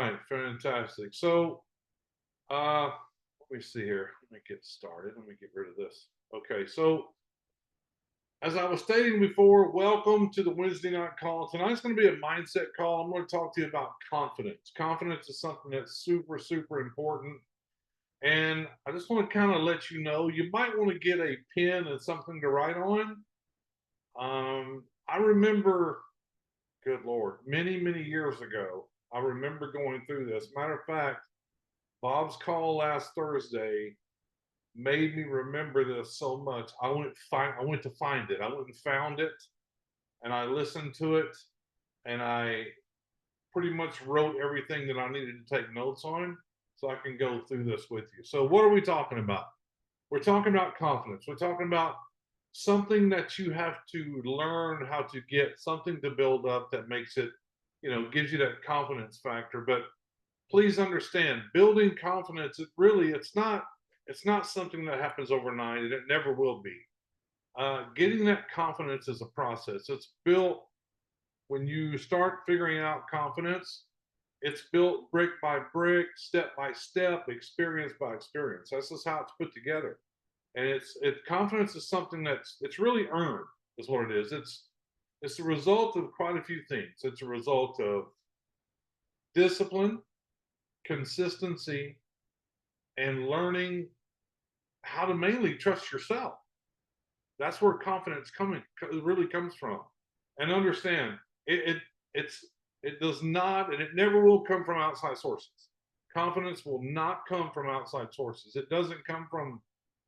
right, fantastic. So, let me see here. Let me get started. Let me get rid of this. Okay, so as I was stating before, welcome to the Wednesday night call. Tonight's going to be a mindset call. I'm going to talk to you about confidence. Confidence is something that's super, super important. And I just want to kind of let you know you might want to get a pen and something to write on. I remember, good Lord, many, many years ago, I remember going through this. Matter of fact, Bob's call last Thursday made me remember this so much. I went to find it. I went and found it and I listened to it and I pretty much wrote everything that I needed to take notes on so I can go through this with you. So what are we talking about? We're talking about confidence. We're talking about something that you have to learn how to get, something to build up that makes it, gives you that confidence factor. But please understand, building confidence, it's not something that happens overnight, and it never will be. Getting that confidence is a process. It's built when you start figuring out confidence. It's built brick by brick, step by step, experience by experience. That's just how it's put together. And confidence is something it's really earned, is what it is. It's a result of quite a few things. It's a result of discipline, consistency, and learning how to mainly trust yourself. That's where confidence really comes from. And understand it's it does not and it never will come from outside sources. Confidence will not come from outside sources. It doesn't come from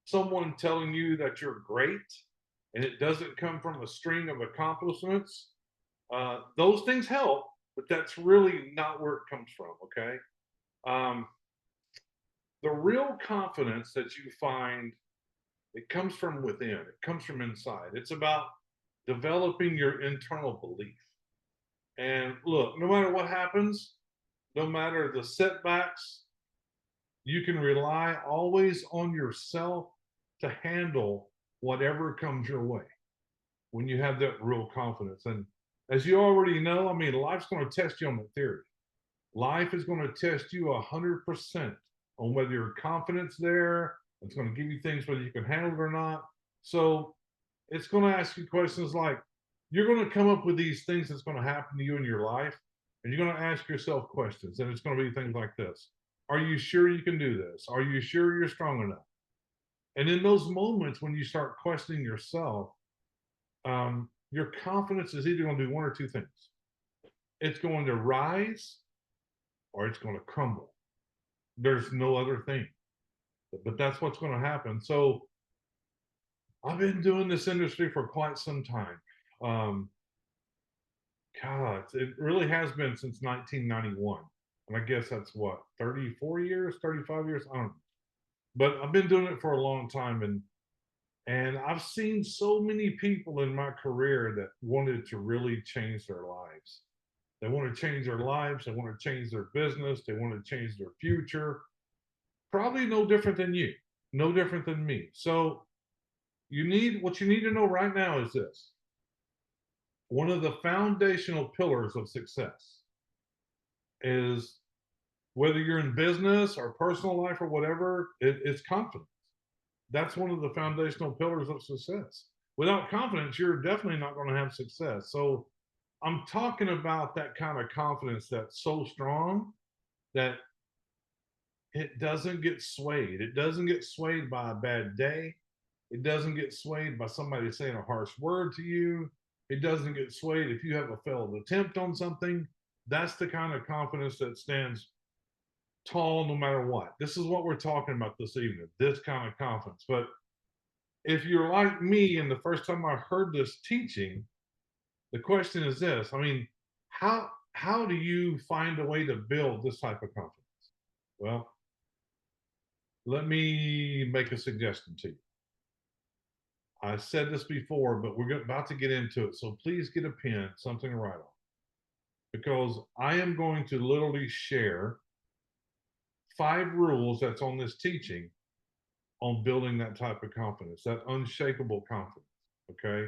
someone telling you that you're great, and it doesn't come from a string of accomplishments. Those things help, but that's really not where it comes from. Okay. Um, the real confidence that you find, it comes from within, it comes from inside. It's about developing your internal belief. And look, no matter what happens, no matter the setbacks, you can rely always on yourself to handle whatever comes your way when you have that real confidence. And as you already know, I mean, life's going to test you on the theory. Life is going to test you 100% on whether your confidence there. It's going to give you things whether you can handle it or not. So it's going to ask you questions like, you're going to come up with these things that's going to happen to you in your life, and you're going to ask yourself questions. And it's going to be things like this: are you sure you can do this? Are you sure you're strong enough? And in those moments when you start questioning yourself, your confidence is either going to do one or two things. It's going to rise or it's going to crumble. There's no other thing. But that's what's going to happen. So I've been doing this industry for quite some time. Um, God, it really has been since 1991. And I guess that's what, 34 years, 35 years? I don't know. But I've been doing it for a long time. And I've seen so many people in my career that wanted to really change their lives. They want to change their lives. They want to change their business. They want to change their future. Probably no different than you, no different than me. So what you need to know right now is this: one of the foundational pillars of success is, whether you're in business or personal life or whatever, it's confidence. That's one of the foundational pillars of success. Without confidence, you're definitely not going to have success. So I'm talking about that kind of confidence that's so strong that it doesn't get swayed. It doesn't get swayed by a bad day. It doesn't get swayed by somebody saying a harsh word to you. It doesn't get swayed if you have a failed attempt on something. That's the kind of confidence that stands tall no matter what. This is what we're talking about this evening, this kind of confidence. But if you're like me and the first time I heard this teaching, the question is this: I mean, how do you find a way to build this type of confidence? Well, let me make a suggestion to you. I said this before, but we're about to get into it. So please get a pen, something to write on, because I am going to literally share 5 rules that's on this teaching on building that type of confidence, that unshakable confidence. Okay.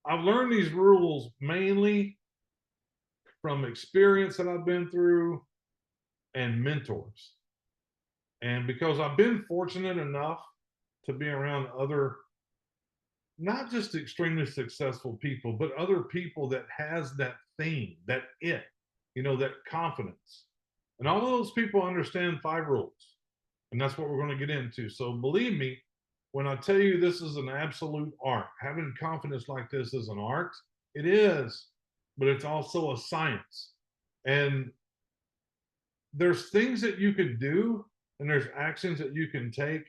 I've learned these rules mainly from experience that I've been through, and mentors. And because I've been fortunate enough to be around other, not just extremely successful people, but other people that has that thing, that that confidence. And all of those people understand 5 rules. And that's what we're going to get into. So believe me, when I tell you this is an absolute art, having confidence like this is an art, it is, but it's also a science. And there's things that you can do and there's actions that you can take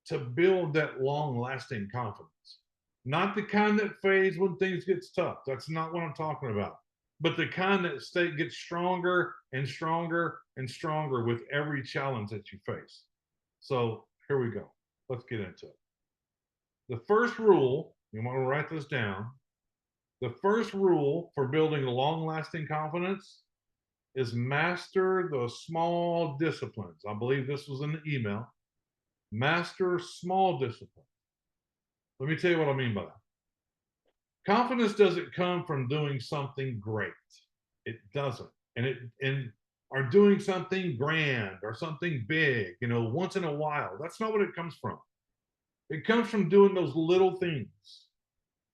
to build that long lasting confidence. Not the kind that fades when things get tough. That's not what I'm talking about. But the kind that gets stronger and stronger and stronger with every challenge that you face. So here we go. Let's get into it. The first rule, you want to write this down. The first rule for building a long lasting confidence is master the small disciplines. I believe this was in the email. Master small disciplines. Let me tell you what I mean by that. Confidence doesn't come from doing something great. It doesn't. And or doing something grand or something big, once in a while. That's not what it comes from. It comes from doing those little things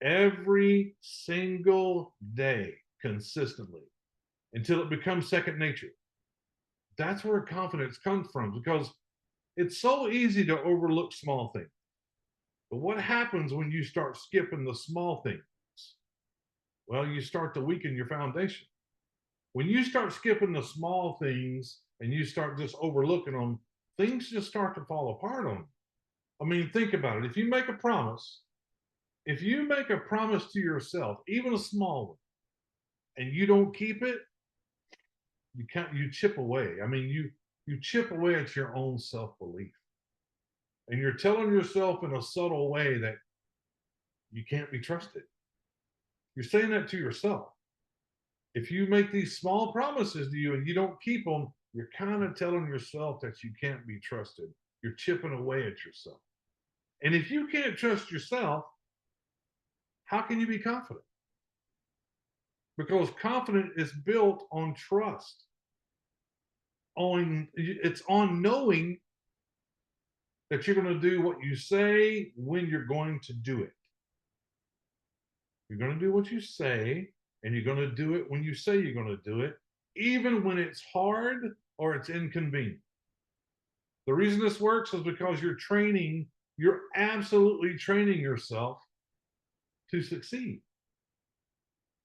every single day consistently until it becomes second nature. That's where confidence comes from, because it's so easy to overlook small things. But what happens when you start skipping the small things? Well, you start to weaken your foundation. When you start skipping the small things and you start just overlooking them, things just start to fall apart on you. I mean, think about it. If you make a promise to yourself, even a small one, and you don't keep it, you chip away. I mean, you chip away at your own self-belief. And you're telling yourself in a subtle way that you can't be trusted. You're saying that to yourself. If you make these small promises to you and you don't keep them, you're kind of telling yourself that you can't be trusted. You're chipping away at yourself. And if you can't trust yourself, how can you be confident? Because confidence is built on trust. It's on knowing that you're going to do what you say when you're going to do it. You're going to do what you say, and you're going to do it when you say you're going to do it, even when it's hard or it's inconvenient. The reason this works is because you're absolutely training yourself to succeed.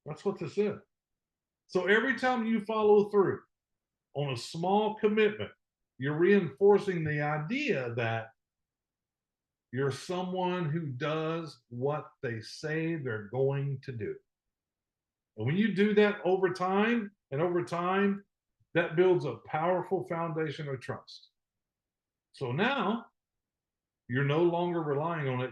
That's what this is. So every time you follow through on a small commitment, you're reinforcing the idea that you're someone who does what they say they're going to do. And when you do that over time, that builds a powerful foundation of trust. So now you're no longer relying on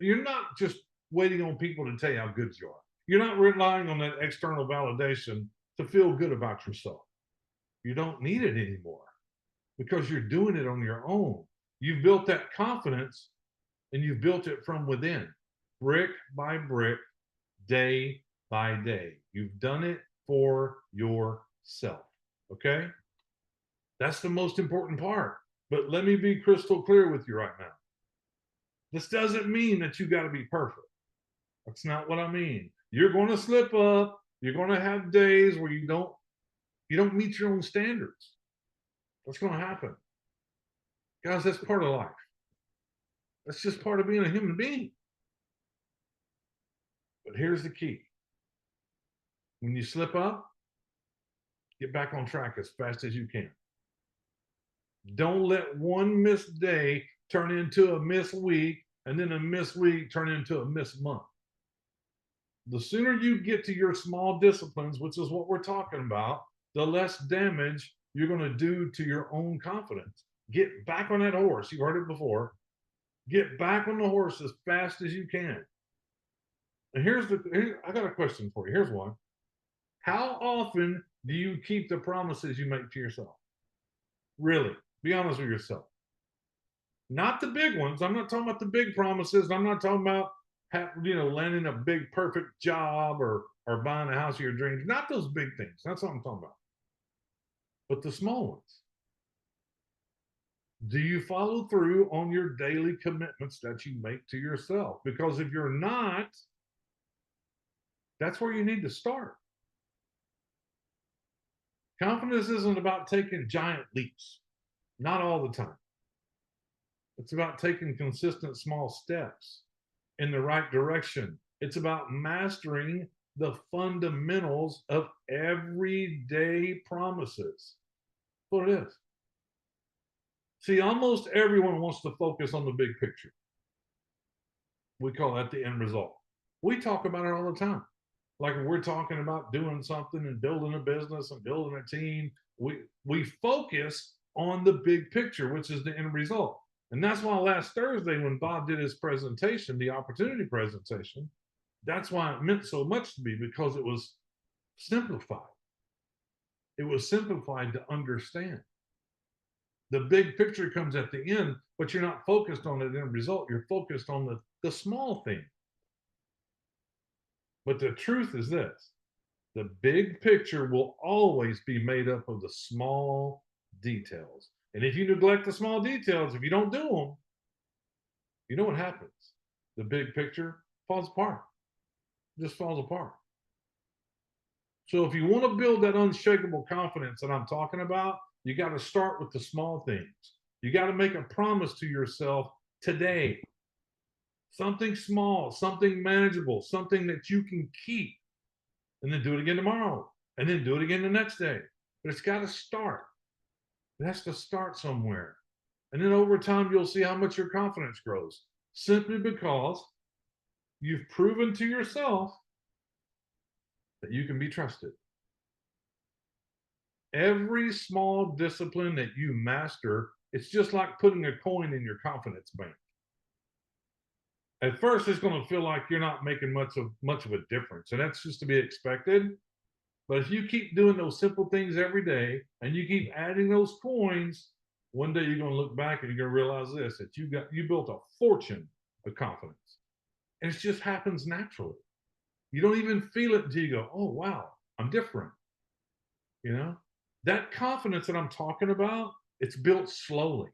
you're not just waiting on people to tell you how good you are. You're not relying on that external validation to feel good about yourself. You don't need it anymore because you're doing it on your own. You've built that confidence and you've built it from within, brick by brick, day by day. You've done it for yourself. Okay? That's the most important part. But let me be crystal clear with you right now. This doesn't mean that you got to be perfect. That's not what I mean. You're going to slip up. You're going to have days where you don't meet your own standards. That's going to happen. Guys, that's part of life. That's just part of being a human being. But here's the key. When you slip up, get back on track as fast as you can. Don't let one missed day turn into a missed week, and then a missed week turn into a missed month. The sooner you get to your small disciplines, which is what we're talking about, the less damage you're going to do to your own confidence. Get back on that horse. You've heard it before. Get back on the horse as fast as you can. And I got a question for you. Here's one. How often do you keep the promises you make to yourself? Really? Be honest with yourself. Not the big ones. I'm not talking about the big promises. I'm not talking about landing a big perfect job or buying a house of your dreams. Not those big things. That's what I'm talking about. but the small ones. Do you follow through on your daily commitments that you make to yourself? Because if you're not, that's where you need to start. Confidence isn't about taking giant leaps, not all the time. It's about taking consistent small steps in the right direction. It's about mastering the fundamentals of everyday promises. That's what it is. See, almost everyone wants to focus on the big picture. We call that the end result. We talk about it all the time. Like we're talking about doing something and building a business and building a team. We focus on the big picture, which is the end result. And that's why last Thursday, when Bob did his presentation, the opportunity presentation, that's why it meant so much to me, because it was simplified. It was simplified to understand. The big picture comes at the end, but you're not focused on the end result. You're focused on the small thing. But the truth is this: the big picture will always be made up of the small details. And if you neglect the small details, if you don't do them, you know what happens? The big picture falls apart. It just falls apart. So if you want to build that unshakable confidence that I'm talking about, you got to start with the small things. You got to make a promise to yourself today. Something small, something manageable, something that you can keep, and then do it again tomorrow, and then do it again the next day. But it's got to start. It has to start somewhere. And then over time, you'll see how much your confidence grows, simply because you've proven to yourself that you can be trusted. Every small discipline that you master, it's just like putting a coin in your confidence bank. At first, it's going to feel like you're not making much of a difference, and that's just to be expected. But if you keep doing those simple things every day, and you keep adding those coins, one day you're going to look back and you're going to realize this: that you built a fortune of confidence, and it just happens naturally. You don't even feel it until you go, "Oh wow, I'm different." You know, that confidence that I'm talking about, it's built slowly.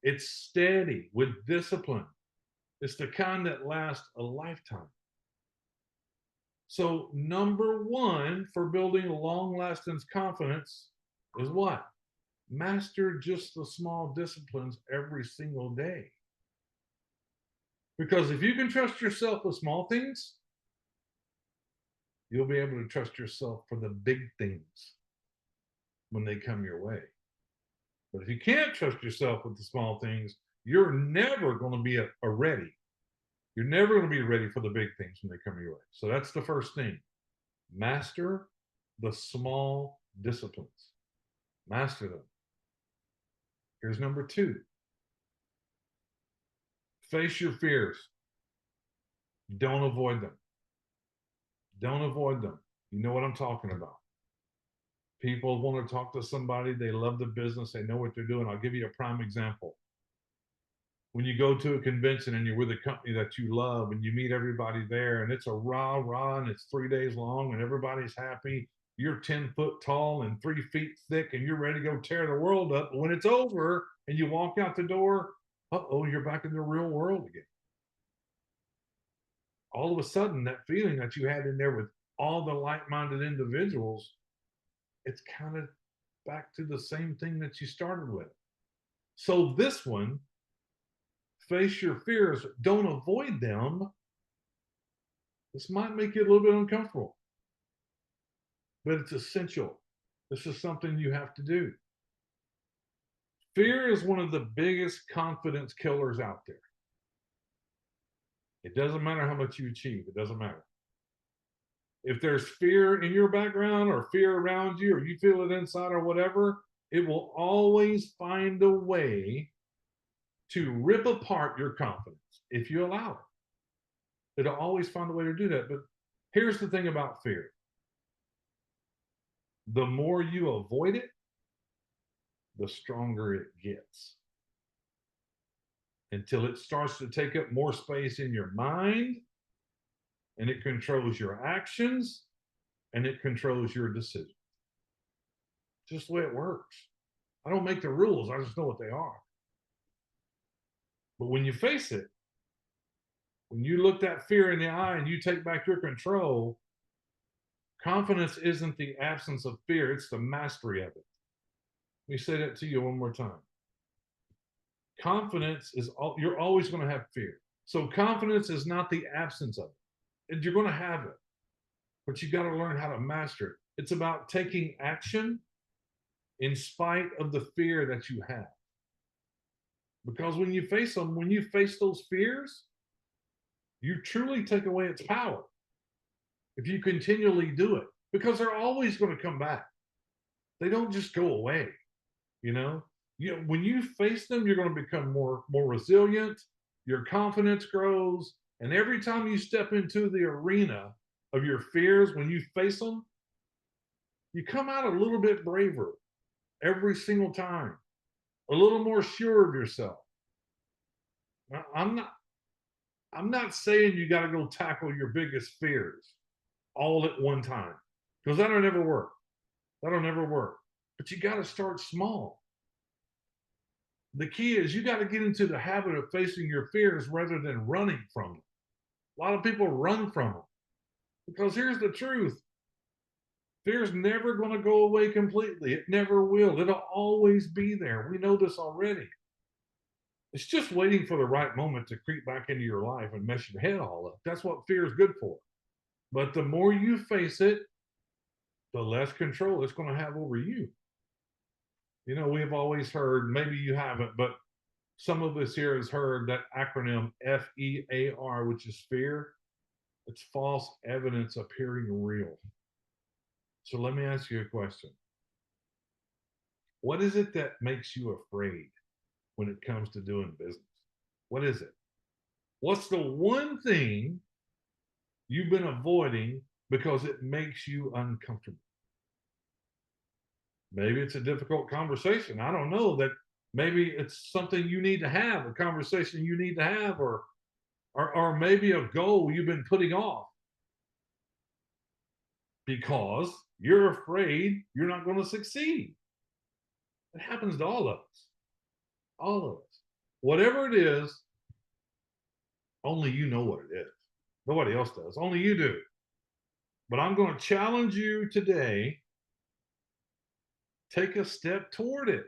It's steady with discipline. It's the kind that lasts a lifetime. So, number one for building long lasting confidence is what? Master just the small disciplines every single day. Because if you can trust yourself with small things, you'll be able to trust yourself for the big things when they come your way. But if you can't trust yourself with the small things, you're never going to be ready. You're never going to be ready for the big things when they come your way. So that's the first thing. Master the small disciplines. Master them. Here's number two. Face your fears. Don't avoid them. Don't avoid them. You know what I'm talking about. People want to talk to somebody. They love the business. They know what they're doing. I'll give you a prime example. When you go to a convention and you're with a company that you love and you meet everybody there, and it's a rah and it's 3 days long and everybody's happy, you're 10 foot tall and 3 feet thick and you're ready to go tear the world up. But when it's over and you walk out the door, you're back in the real world again. All of a sudden, that feeling that you had in there with all the like-minded individuals, it's kind of back to the same thing that you started with. So this one, face your fears, don't avoid them. This might make you a little bit uncomfortable, but it's essential. This is something you have to do. Fear is one of the biggest confidence killers out there. It doesn't matter how much you achieve. It doesn't matter. If there's fear in your background or fear around you, or you feel it inside or whatever, it will always find a way to rip apart your confidence if you allow it. It'll always find a way to do that. But here's the thing about fear. The more you avoid it, the stronger it gets. Until it starts to take up more space in your mind, and it controls your actions, and it controls your decisions. just the way it works. I don't make the rules. I just know what they are. But when you face it, when you look that fear in the eye and you take back your control, confidence isn't the absence of fear, it's the mastery of it. Let me say that to you one more time. Confidence is you're always going to have fear. So confidence is not the absence of it. And you're going to have it, but you got to learn how to master it. It's about taking action in spite of the fear that you have. Because when you face them, when you face those fears, you truly take away its power if you continually do it, because they're always going to come back. They don't just go away. You know, when you face them, you're going to become more resilient. Your confidence grows, and every time you step into the arena of your fears, when you face them, you come out a little bit braver every single time, a little more sure of yourself. Now, I'm not saying you got to go tackle your biggest fears all at one time, because that'll never work. That'll never work. But you got to start small. The key is you got to get into the habit of facing your fears rather than running from them. A lot of people run from them because here's the truth. Fear's never going to go away completely. It never will. It'll always be there. We know this already. It's just waiting for the right moment to creep back into your life and mess your head all up. That's what fear is good for. But the more you face it, the less control it's going to have over you. You know, we've always heard, maybe you haven't, but some of us here has heard that acronym FEAR, which is fear. It's false evidence appearing real. So let me ask you a question. What is it that makes you afraid when it comes to doing business? What is it? What's the one thing you've been avoiding because it makes you uncomfortable? Maybe it's a difficult conversation. I don't know. That maybe it's something you need to have, a conversation you need to have, or maybe a goal you've been putting off because you're afraid you're not going to succeed. It happens to all of us. All of us. Whatever it is, only you know what it is. Nobody else does. Only you do. But I'm going to challenge you today. Take a step toward it.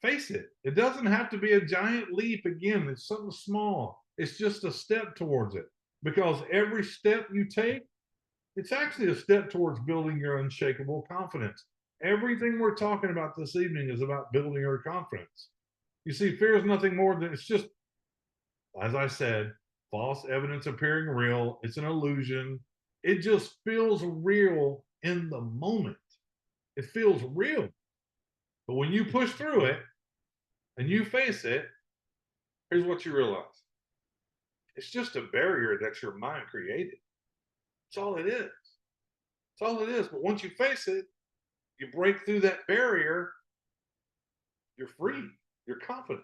Face it. It doesn't have to be a giant leap again. It's something small. It's just a step towards it. Because every step you take, it's actually a step towards building your unshakable confidence. Everything we're talking about this evening is about building your confidence. You see, fear is nothing more than, it's just, as I said, false evidence appearing real. It's an illusion. It just feels real in the moment. It feels real. But when you push through it and you face it, here's what you realize. It's just a barrier that your mind created. That's all it is. That's all it is. But once you face it, you break through that barrier, you're free. You're confident.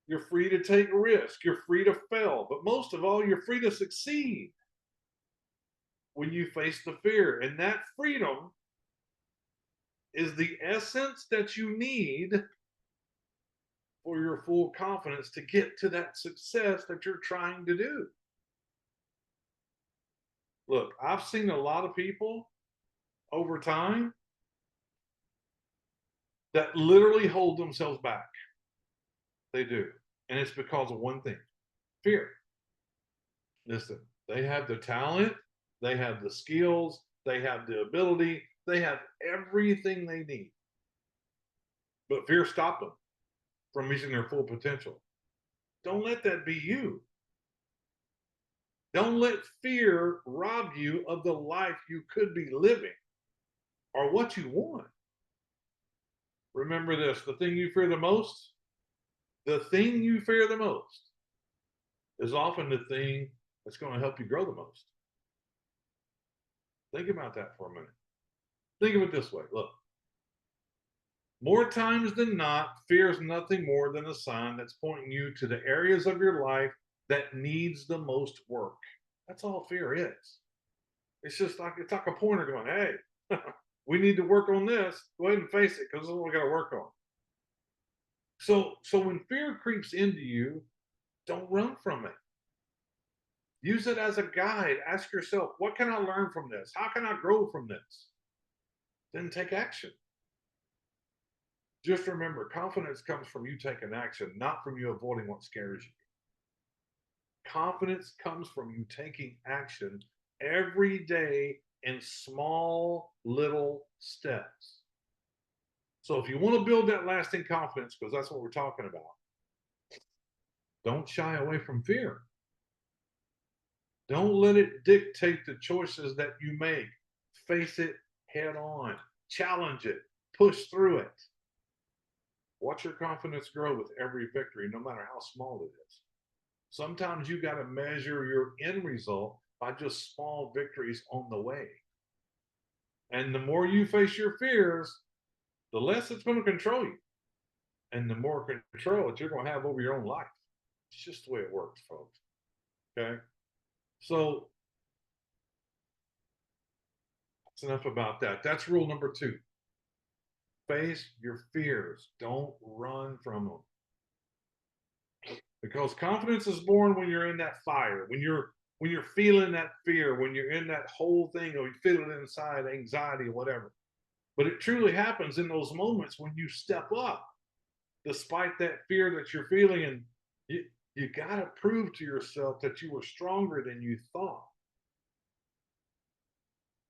You're free to take a risk. You're free to fail. But most of all, you're free to succeed when you face the fear. And that freedom is the essence that you need for your full confidence to get to that success that you're trying to do. Look, I've seen a lot of people over time that literally hold themselves back. They do. And it's because of one thing: fear. Listen, they have the talent, they have the skills, they have the ability, they have everything they need. But fear stopped them from reaching their full potential. Don't let that be you. Don't let fear rob you of the life you could be living or what you want. Remember this: the thing you fear the most, is often the thing that's going to help you grow the most. Think about that for a minute. Think of it this way. Look, more times than not, fear is nothing more than a sign that's pointing you to the areas of your life that needs the most work. That's all fear is. It's like a pointer going, hey, We need to work on this. Go ahead and face it, because this is what we got to work on. So when fear creeps into you, don't run from it. Use it as a guide. Ask yourself, what can I learn from this? How can I grow from this? Then take action. Just remember, confidence comes from you taking action, not from you avoiding what scares you. Confidence comes from you taking action every day in small little steps. So if you want to build that lasting confidence, because that's what we're talking about, don't shy away from fear. Don't let it dictate the choices that you make. Face it head on, challenge it, push through it. Watch your confidence grow with every victory, no matter how small it is. Sometimes you got to measure your end result by just small victories on the way. And the more you face your fears, the less it's going to control you. And the more control that you're going to have over your own life. It's just the way it works, folks. Okay? So that's enough about that. That's rule number 2. Face your fears. Don't run from them. Because confidence is born when you're in that fire, when you're feeling that fear, when you're in that whole thing, or you feel it inside, anxiety, whatever. But it truly happens in those moments when you step up, despite that fear that you're feeling, and you got to prove to yourself that you were stronger than you thought.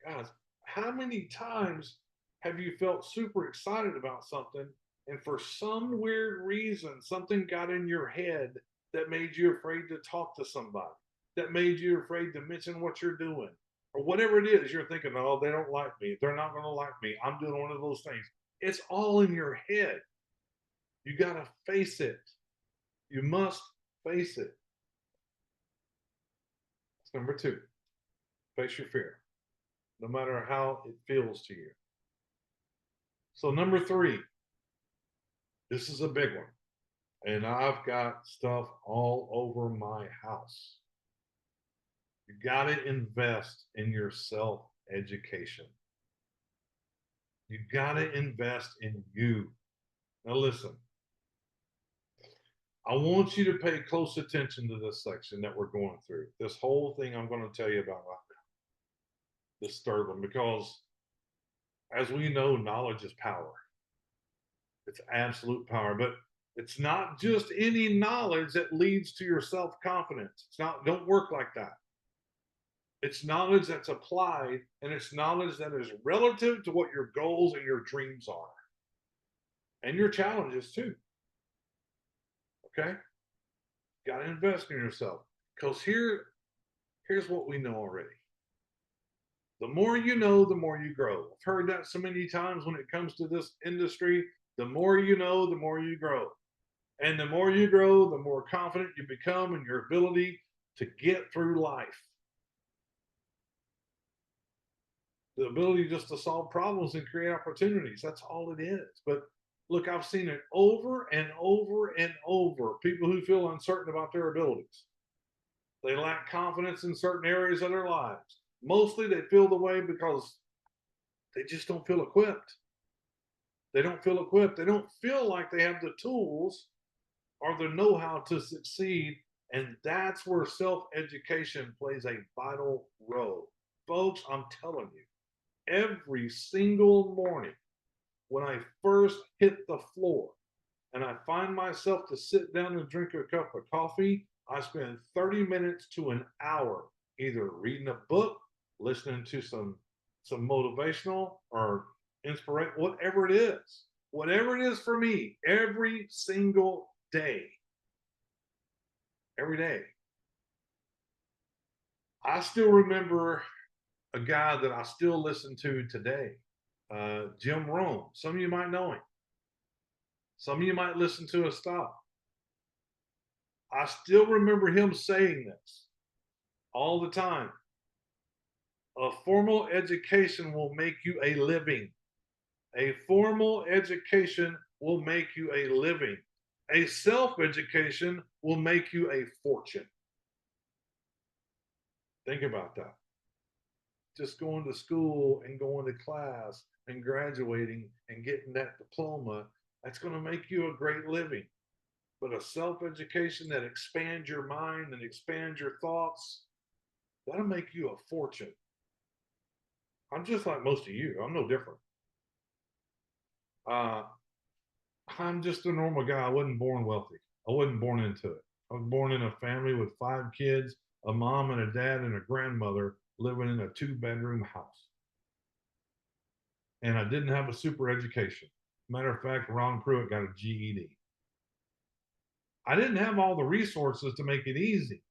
Guys, how many times have you felt super excited about something, and for some weird reason, something got in your head that made you afraid to talk to somebody, that made you afraid to mention what you're doing, or whatever it is you're thinking, oh, they don't like me. They're not going to like me. I'm doing one of those things. It's all in your head. You got to face it. You must face it. That's number 2. Face your fear, no matter how it feels to you. So number 3, this is a big one. And I've got stuff all over my house. You got to invest in your self-education. You got to invest in you. Now listen, I want you to pay close attention to this section that we're going through. This whole thing I'm going to tell you about right now. This third one, because as we know, knowledge is power. It's absolute power, but it's not just any knowledge that leads to your self-confidence. It's not, don't work like that. It's knowledge that's applied, and it's knowledge that is relative to what your goals and your dreams are. And your challenges too. Okay? Got to invest in yourself. Because here's what we know already. The more you know, the more you grow. I've heard that so many times when it comes to this industry. The more you know, the more you grow. And the more you grow, the more confident you become in your ability to get through life. The ability just to solve problems and create opportunities. That's all it is. But look, I've seen it over and over and over. People who feel uncertain about their abilities. They lack confidence in certain areas of their lives. Mostly they feel the way because they just don't feel equipped. They don't feel equipped. They don't feel like they have the tools or the know-how to succeed. And that's where self-education plays a vital role. Folks, I'm telling you, every single morning when I first hit the floor and I find myself to sit down and drink a cup of coffee, I spend 30 minutes to an hour either reading a book, listening to some motivational or inspiration, whatever it is for me, every single day. Every day. I still remember a guy that I still listen to today, Jim Rohn. Some of you might know him. Some of you might listen to his stuff. I still remember him saying this all the time. A formal education will make you a living. A formal education will make you a living. A self-education will make you a fortune. Think about that. just going to school and going to class and graduating and getting that diploma, that's going to make you a great living. But a self-education that expands your mind and expands your thoughts, that'll make you a fortune. I'm just like most of you. I'm no different. Uh, I'm just a normal guy. I wasn't born wealthy. I wasn't born into it. I was born in a family with 5 kids, a mom and a dad and a grandmother living in a 2-bedroom house. And I didn't have a super education. Matter of fact, Ron Pruitt got a GED. I didn't have all the resources to make it easy.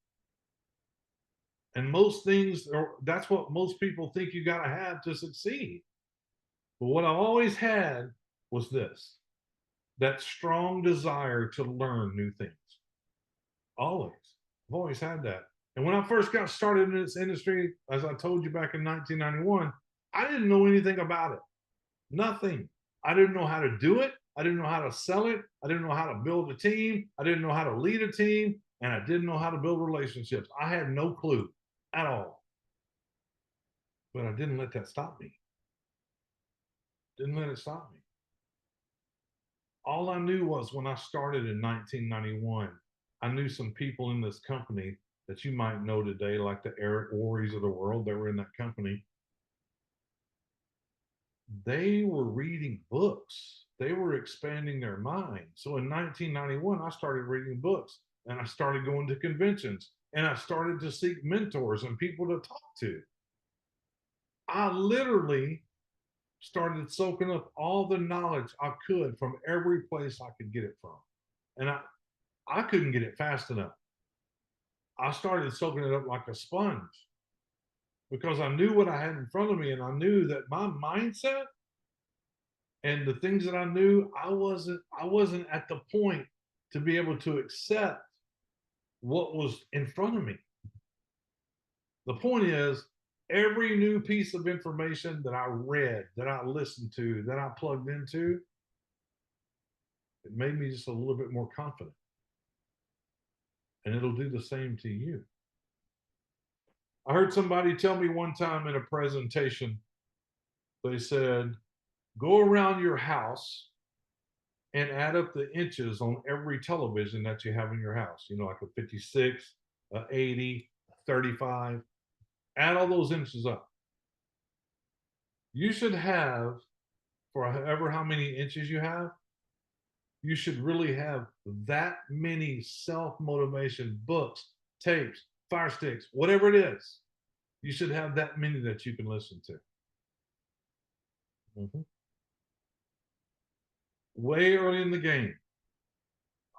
And most things, that's what most people think you got to have to succeed. But what I always had was this, that strong desire to learn new things. Always. I've always had that. And when I first got started in this industry, as I told you back in 1991, I didn't know anything about it. Nothing. I didn't know how to do it. I didn't know how to sell it. I didn't know how to build a team. I didn't know how to lead a team. And I didn't know how to build relationships. I had no clue at all. But I didn't let that stop me. Didn't let it stop me. All I knew was when I started in 1991, I knew some people in this company that you might know today, like the Eric Worreys of the world. They were in that company. They were reading books. They were expanding their mind. So in 1991, I started reading books and I started going to conventions and I started to seek mentors and people to talk to. I literally started soaking up all the knowledge I could from every place I could get it from. And I couldn't get it fast enough. I started soaking it up like a sponge because I knew what I had in front of me and I knew that my mindset and the things that I knew, I wasn't at the point to be able to accept what was in front of me. The point is, every new piece of information that I read, that I listened to, that I plugged into, it made me just a little bit more confident. And it'll do the same to you. I heard somebody tell me one time in a presentation, they said, go around your house and add up the inches on every television that you have in your house. You know, like a 56, a 80, a 35. Add all those inches up. You should have, for however how many inches you have, you should really have that many self-motivation books, tapes, fire sticks, whatever it is. You should have that many that you can listen to. Mm-hmm. Way early in the game,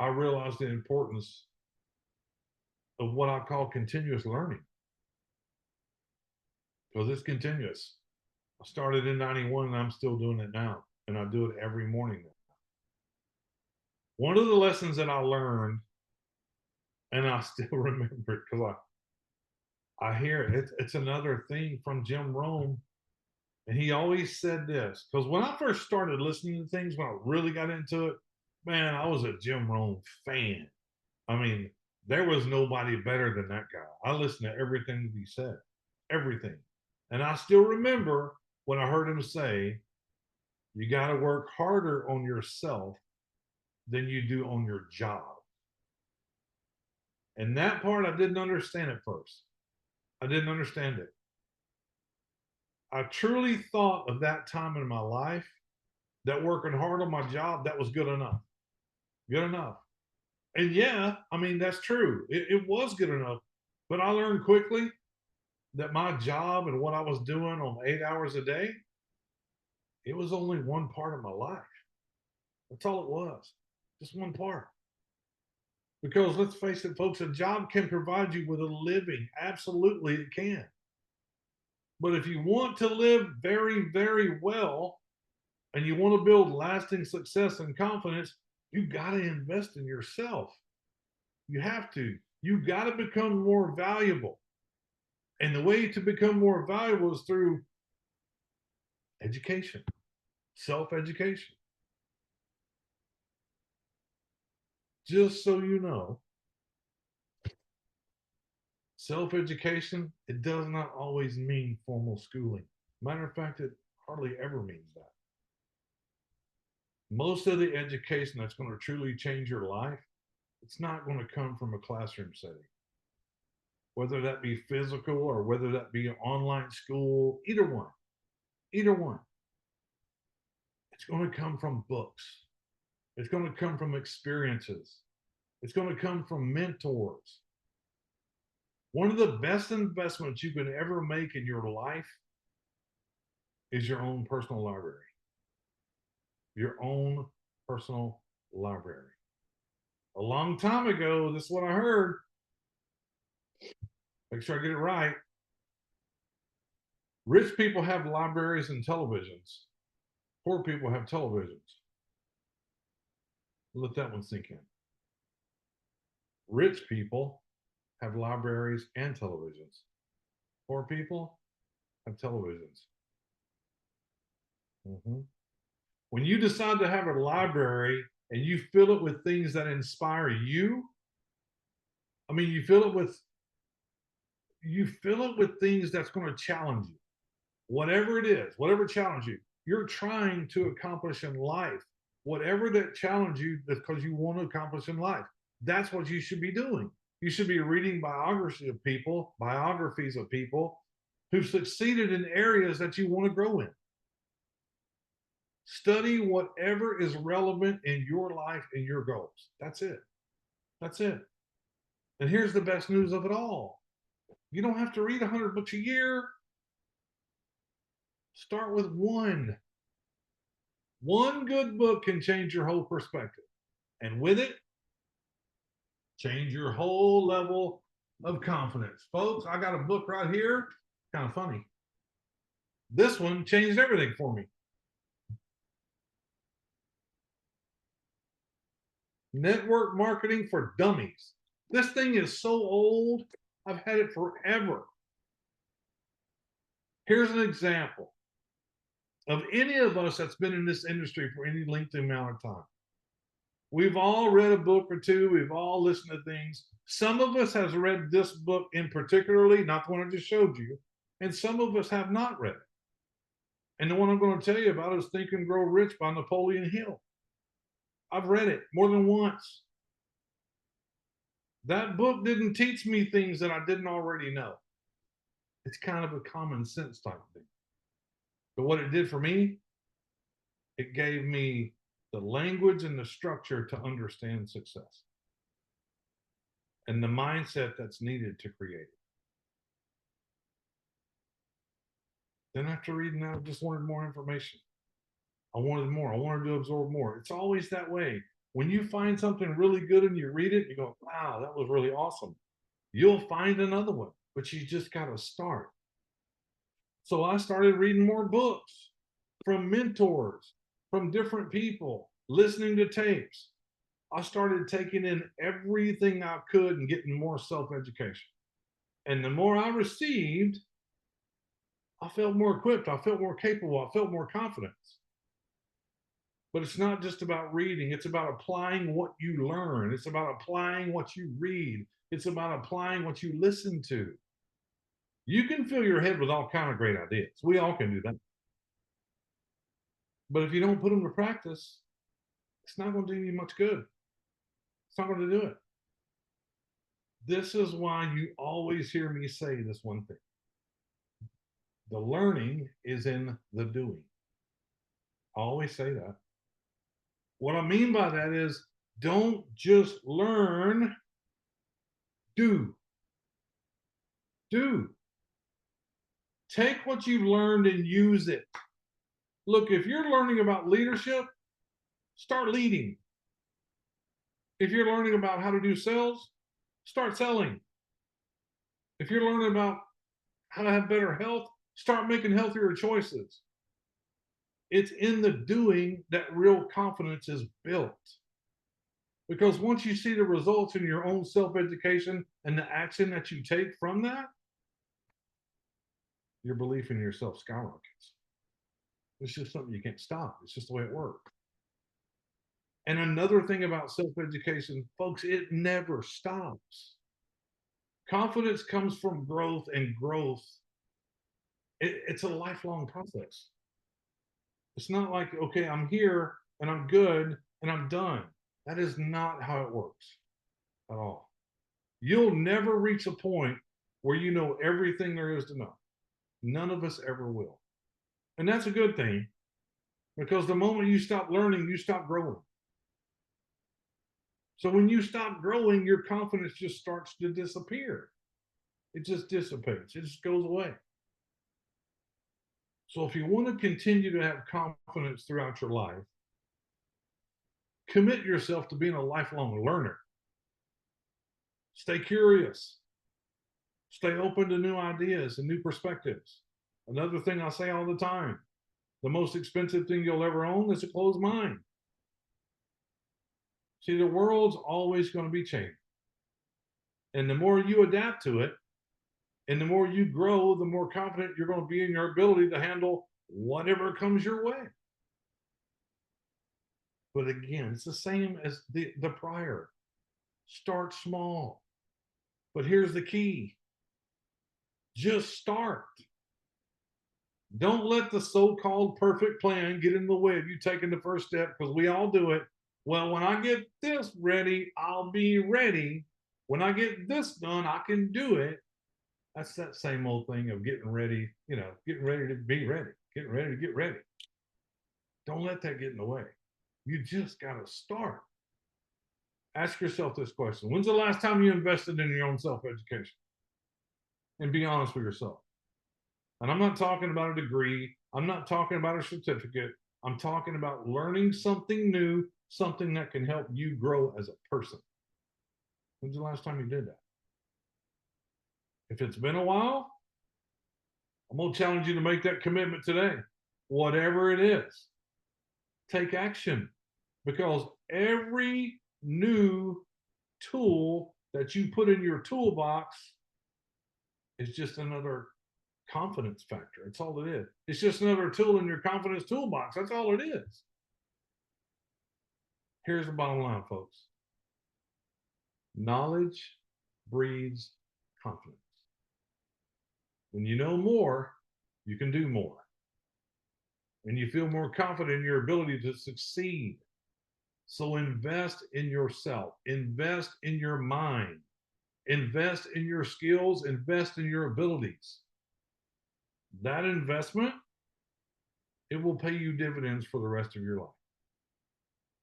I realized the importance of what I call continuous learning, because it's continuous. I started in 91 and I'm still doing it now. And I do it every morning now. One of the lessons that I learned, and I still remember it because I hear it. It's another thing from Jim Rome. And he always said this, because when I first started listening to things, when I really got into it, man, I was a Jim Rome fan. I mean, there was nobody better than that guy. I listened to everything that he said, everything. And I still remember when I heard him say, you got to work harder on yourself than you do on your job. And that part I didn't understand at first. I didn't understand it. I truly thought of that time in my life that working hard on my job, that was good enough. Good enough. And yeah, I mean, that's true. It was good enough. But I learned quickly that my job and what I was doing on 8 hours a day, it was only one part of my life. That's all it was. Just one part. Because let's face it, folks, a job can provide you with a living. Absolutely, it can. But if you want to live very, very well, and you want to build lasting success and confidence, you got to invest in yourself. You have to. You got to become more valuable. And the way to become more valuable is through education, self-education. Just so you know, Self-education, it does not always mean formal schooling. Matter of fact, it hardly ever means that. Most of the education that's going to truly change your life, it's not going to come from a classroom setting. Whether that be physical or whether that be an online school, either one, either one. It's going to come from books. It's going to come from experiences. It's going to come from mentors. One of the best investments you can ever make in your life is your own personal library. Your own personal library. A long time ago, this is what I heard. Make sure I get it right. Rich people have libraries and televisions. Poor people have televisions. Let that one sink in. Rich people have libraries and televisions. Poor people have televisions. When you decide to have a library and you fill it with things that inspire you, I mean, you fill it with things that's going to challenge you. Whatever it is, whatever challenge you're trying to accomplish in life, whatever that challenge you because you want to accomplish in life, that's what you should be doing. You should be reading biographies of people who've succeeded in areas that you want to grow in. Study whatever is relevant in your life and your goals. That's it. That's it. And here's the best news of it all. You don't have to read 100 books a year. Start with one. One good book can change your whole perspective. And with it, change your whole level of confidence. Folks, I got a book right here. Kind of funny. This one changed everything for me. Network Marketing for Dummies. This thing is so old. I've had it forever. Here's an example of any of us that's been in this industry for any lengthy amount of time. We've all read a book or two. We've all listened to things. Some of us has read this book in particularly, not the one I just showed you, and some of us have not read it. And the one I'm going to tell you about is Think and Grow Rich by Napoleon Hill. I've read it more than once. That book didn't teach me things that I didn't already know. It's kind of a common sense type thing. But what it did for me, it gave me the language and the structure to understand success and the mindset that's needed to create it. Then after reading that, I just wanted more information. I wanted more. I wanted to absorb more. It's always that way. When you find something really good and you read it, you go, wow, that was really awesome. You'll find another one, but you just got to start. So I started reading more books from mentors, from different people, listening to tapes. I started taking in everything I could and getting more self-education. And the more I received, I felt more equipped. I felt more capable. I felt more confidence. But it's not just about reading. It's about applying what you learn. It's about applying what you read. It's about applying what you listen to. You can fill your head with all kinds of great ideas. We all can do that. But if you don't put them to practice, it's not going to do you much good. It's not going to do it. This is why you always hear me say this one thing. The learning is in the doing. I always say that. What I mean by that is don't just learn, do. Do. Take what you've learned and use it. Look, if you're learning about leadership, start leading. If you're learning about how to do sales, start selling. If you're learning about how to have better health, start making healthier choices. It's in the doing that real confidence is built. Because once you see the results in your own self-education and the action that you take from that, your belief in yourself skyrockets. It's just something you can't stop. It's just the way it works. And another thing about self-education, folks, it never stops. Confidence comes from growth, and growth, it's a lifelong process. It's not like, okay, I'm here and I'm good and I'm done. That is not how it works at all. You'll never reach a point where you know everything there is to know. None of us ever will. And that's a good thing, because the moment you stop learning, you stop growing. So when you stop growing, your confidence just starts to disappear. It just dissipates, it just goes away. So if you want to continue to have confidence throughout your life, commit yourself to being a lifelong learner. Stay curious. Stay open to new ideas and new perspectives. Another thing I say all the time, the most expensive thing you'll ever own is a closed mind. See, the world's always going to be changing. And the more you adapt to it, and the more you grow, the more confident you're going to be in your ability to handle whatever comes your way. But again, it's the same as the prior. Start small. But here's the key. Just start. Don't let the so-called perfect plan get in the way of you taking the first step, because we all do it. Well, when I get this ready, I'll be ready. When I get this done, I can do it. That's that same old thing of getting ready, getting ready to be ready, getting ready to get ready. Don't let that get in the way. You just got to start. Ask yourself this question. When's the last time you invested in your own self-education? And be honest with yourself. And I'm not talking about a degree. I'm not talking about a certificate. I'm talking about learning something new, something that can help you grow as a person. When's the last time you did that? If it's been a while, I'm going to challenge you to make that commitment today. Whatever it is, take action, because every new tool that you put in your toolbox is just another confidence factor. That's all it is. It's just another tool in your confidence toolbox. That's all it is. Here's the bottom line, folks. Knowledge breeds confidence. When you know more, you can do more. And you feel more confident in your ability to succeed. So invest in yourself, invest in your mind, invest in your skills, invest in your abilities. That investment, it will pay you dividends for the rest of your life.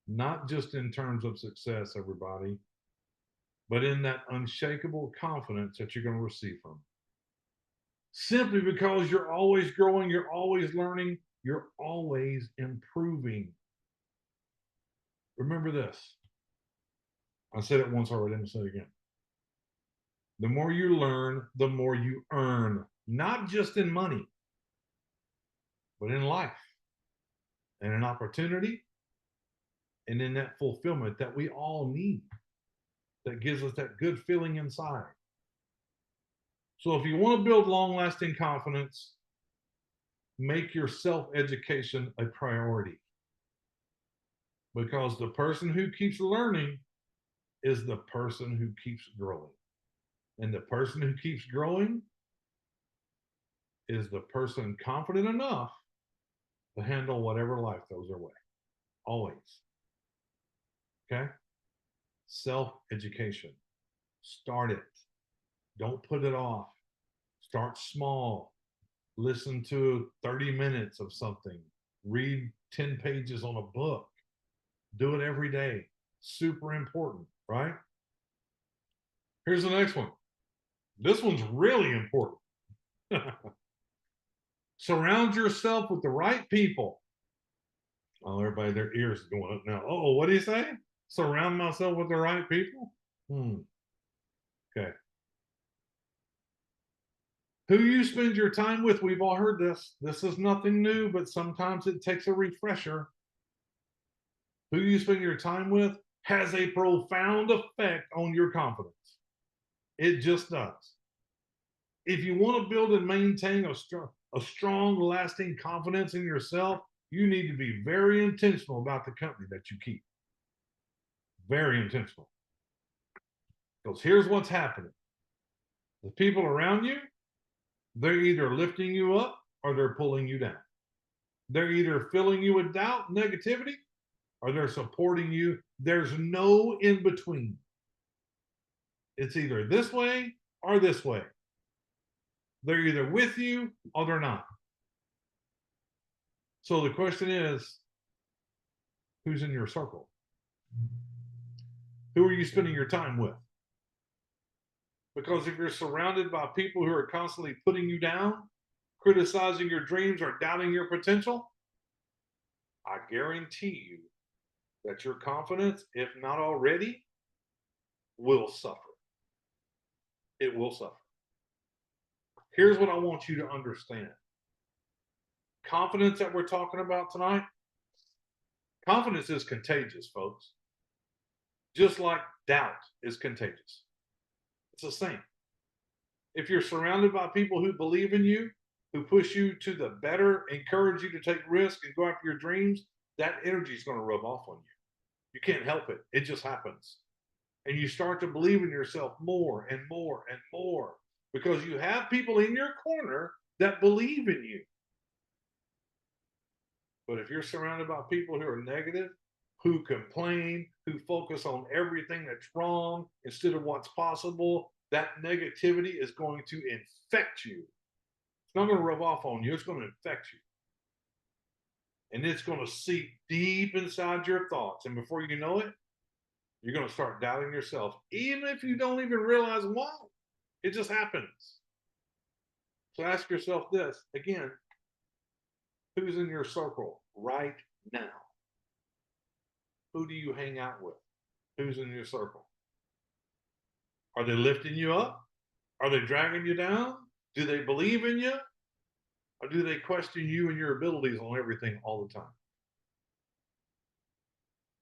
Not just in terms of success, everybody, but in that unshakable confidence that you're going to receive from it. Simply because you're always growing, you're always learning, you're always improving. Remember this. I said it once already, I'm going to say it again. The more you learn, the more you earn, not just in money, but in life and in opportunity and in that fulfillment that we all need, that gives us that good feeling inside. So if you want to build long-lasting confidence, make your self-education a priority, because the person who keeps learning is the person who keeps growing. And the person who keeps growing is the person confident enough to handle whatever life throws their way. Always. Okay? Self-education. Start it. Don't put it off. Start small. Listen to 30 minutes of something. Read 10 pages on a book. Do it every day. Super important, right? Here's the next one. This one's really important. Surround yourself with the right people. Oh, everybody, their ears are going up now. Oh, what do you say? Surround myself with the right people? Okay. Who you spend your time with, we've all heard this. This is nothing new, but sometimes it takes a refresher. Who you spend your time with has a profound effect on your confidence. It just does. If you want to build and maintain a strong, lasting confidence in yourself, you need to be very intentional about the company that you keep. Very intentional. Because here's what's happening. The people around you, they're either lifting you up or they're pulling you down. They're either filling you with doubt, negativity, or they're supporting you. There's no in between. It's either this way or this way. They're either with you or they're not. So the question is, who's in your circle? Who are you spending your time with? Because if you're surrounded by people who are constantly putting you down, criticizing your dreams, or doubting your potential, I guarantee you that your confidence, if not already, will suffer. It will suffer. Here's what I want you to understand. Confidence that we're talking about tonight, confidence is contagious, folks. Just like doubt is contagious. It's the same. If you're surrounded by people who believe in you, who push you to the better, encourage you to take risks and go after your dreams, that energy is going to rub off on you. You can't help it. It just happens. And you start to believe in yourself more and more and more because you have people in your corner that believe in you. But if you're surrounded by people who are negative, who complain, who focus on everything that's wrong instead of what's possible, that negativity is going to infect you. It's not going to rub off on you. It's going to infect you. And it's going to seep deep inside your thoughts. And before you know it, you're going to start doubting yourself, even if you don't even realize why. It just happens. So ask yourself this again, who's in your circle right now? Who do you hang out with? Who's in your circle? Are they lifting you up? Are they dragging you down? Do they believe in you? Or do they question you and your abilities on everything all the time?